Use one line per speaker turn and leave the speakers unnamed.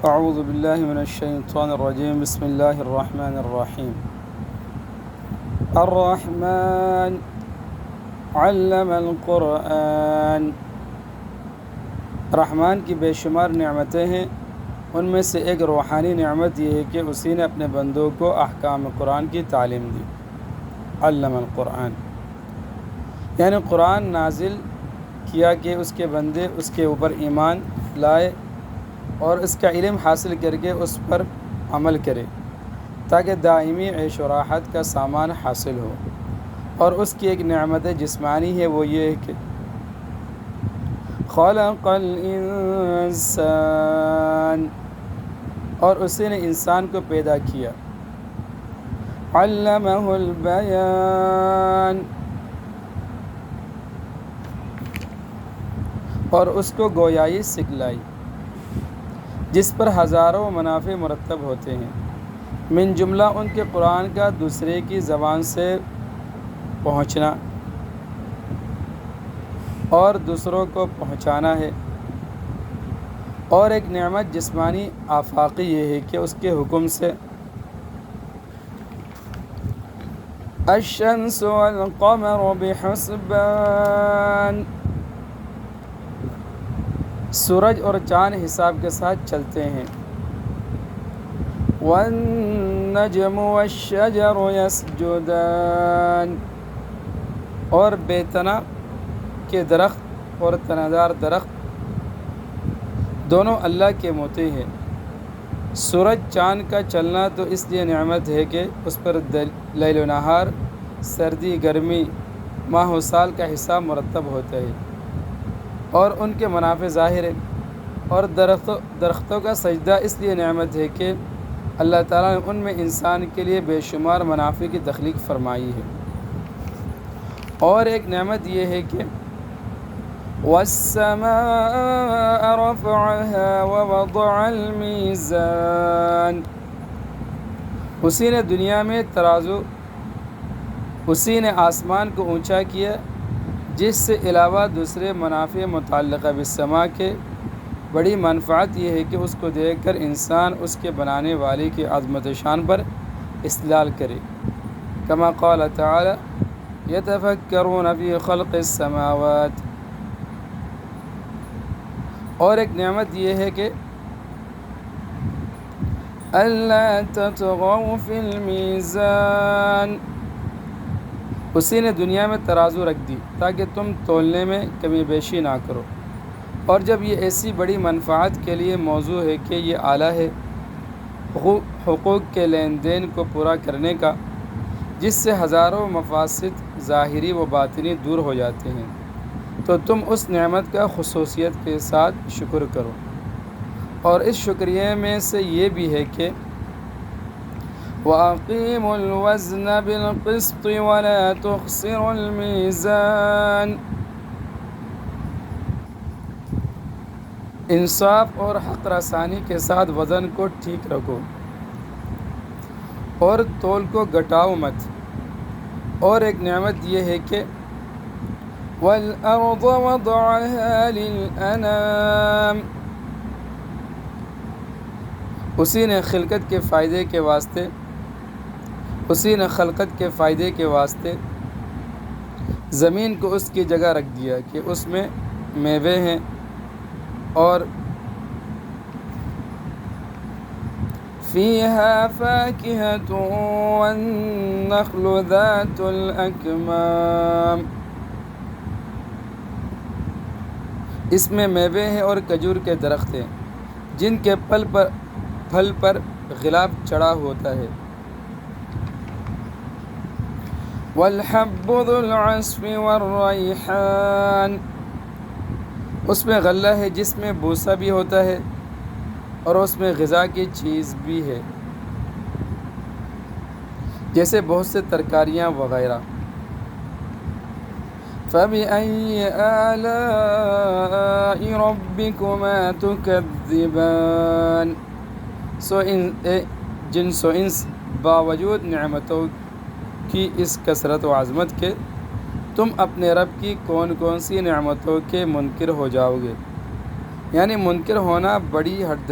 اعوذ باللہ من الشیطان الرجیم بسم اللہ الرحمن الرحیم الرحمن علم القرآن۔ رحمان کی بے شمار نعمتیں ہیں، ان میں سے ایک روحانی نعمت یہ ہے کہ اسی نے اپنے بندوں کو احکام قرآن کی تعلیم دی۔ علم القرآن یعنی قرآن نازل کیا کہ اس کے بندے اس کے اوپر ایمان لائے اور اس کا علم حاصل کر کے اس پر عمل کرے تاکہ دائمی عیش و راحت کا سامان حاصل ہو۔ اور اس کی ایک نعمت جسمانی ہے، وہ یہ ہے کہ خلق الانسان، اور اسی نے انسان کو پیدا کیا۔ علمہ البیان، اور اس کو گویائی سکھلائی جس پر ہزاروں منافع مرتب ہوتے ہیں، من جملہ ان کے قرآن کا دوسرے کی زبان سے پہنچنا اور دوسروں کو پہنچانا ہے۔ اور ایک نعمت جسمانی آفاقی یہ ہے کہ اس کے حکم سے الشمس والقمر بحسبان، سورج اور چاند حساب کے ساتھ چلتے ہیں۔ والنجم والشجر یسجدان، اور بے تنا کے درخت اور تنادار درخت دونوں اللہ کے مطیع ہیں۔ سورج چاند کا چلنا تو اس لیے نعمت ہے کہ اس پر لیل و نہار، سردی گرمی، ماہ و سال کا حساب مرتب ہوتا ہے اور ان کے منافع ظاہر ہیں۔ اور درختوں کا سجدہ اس لیے نعمت ہے کہ اللہ تعالیٰ نے ان میں انسان کے لیے بے شمار منافع کی تخلیق فرمائی ہے۔ اور ایک نعمت یہ ہے کہ وَالسَّمَاءَ رَفَعَهَا وَوَضَعَ الْمِيزَانَ، اسی نے دنیا میں ترازو، اسی نے آسمان کو اونچا کیا، جس سے علاوہ دوسرے منافع متعلقہ بالسماء کے بڑی منفعت یہ ہے کہ اس کو دیکھ کر انسان اس کے بنانے والے کی عظمت و شان پر استدلال کرے، کما قال تعالی یتفکرون فی خلق السماوات۔ اور ایک نعمت یہ ہے کہ الا تطغوا فی المیزان، اسی نے دنیا میں ترازو رکھ دی تاکہ تم تولنے میں کمی بیشی نہ کرو۔ اور جب یہ ایسی بڑی منفعت کے لیے موضوع ہے کہ یہ آلہ ہے حقوق کے لین دین کو پورا کرنے کا، جس سے ہزاروں مفاسد ظاہری و باطنی دور ہو جاتے ہیں، تو تم اس نعمت کا خصوصیت کے ساتھ شکر کرو۔ اور اس شکریہ میں سے یہ بھی ہے کہ وَأَقِيمُوا الْوَزْنَ بِالْقِسْطِ وَلَا تُخْسِرُوا الْمِيزَانَ، انصاف اور حق رسانی کے ساتھ وزن کو ٹھیک رکھو اور تول کو گھٹاؤ مت۔ اور ایک نعمت یہ ہے کہ وَالْأَرْضَ وَضَعَهَا لِلْأَنَامِ، اسی نے خلقت کے فائدے کے واسطے زمین کو اس کی جگہ رکھ دیا کہ اس میں میوے ہیں اور فیہا فاکہۃ والنخل ذات الاکمام، اس میں میوے ہیں اور کھجور کے درخت ہیں جن کے پھل پر غلاف چڑھا ہوتا ہے۔ والحب ذو العصف والریحان، اس میں غلہ ہے جس میں بوسہ بھی ہوتا ہے اور اس میں غذا کی چیز بھی ہے، جیسے بہت سے ترکاریاں وغیرہ۔ فَبِأَيِّ آلَاءِ رَبِّكُمَا تُكَذِّبَانِ، جنس و انس باوجود نعمتوں کی اس کثرت و عظمت کے تم اپنے رب کی کون کون سی نعمتوں کے منکر ہو جاؤ گے، یعنی منکر ہونا بڑی حد